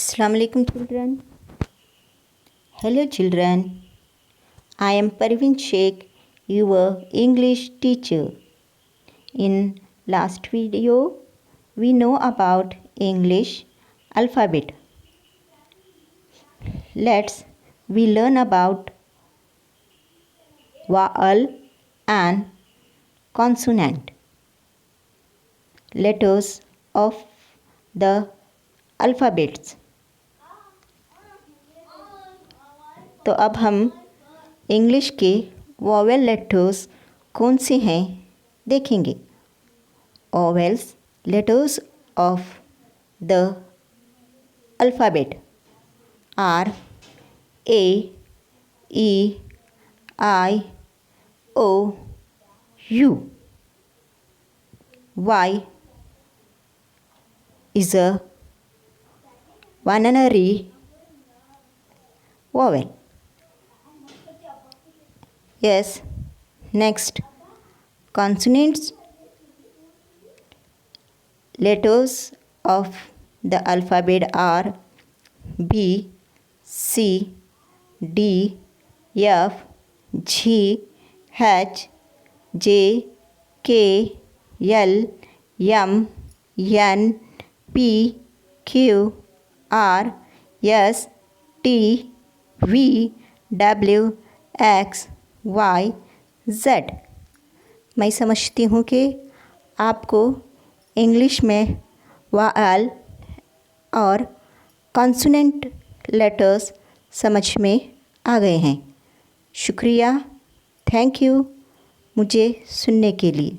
Assalamu alaikum children. Hello children. I am Parveen Sheikh, your English teacher. In last video, we know about English alphabet. Let's we learn about vowel and consonant. Letters of the alphabets. तो अब हम English के vowel letters कौन से हैं देखेंगे। Vowels letters of the alphabet are A E I O U. Y is a binary vowel. Yes. Next, consonants. Letters of the alphabet are B, C, D, F, G, H, J, K, L, M, N, P, Q, R, S, T, V, W, X, Y, Z। मैं समझती हूँ कि आपको English में वाल और consonant letters समझ में आ गए हैं। शुक्रिया, थैंक यू मुझे सुनने के लिए।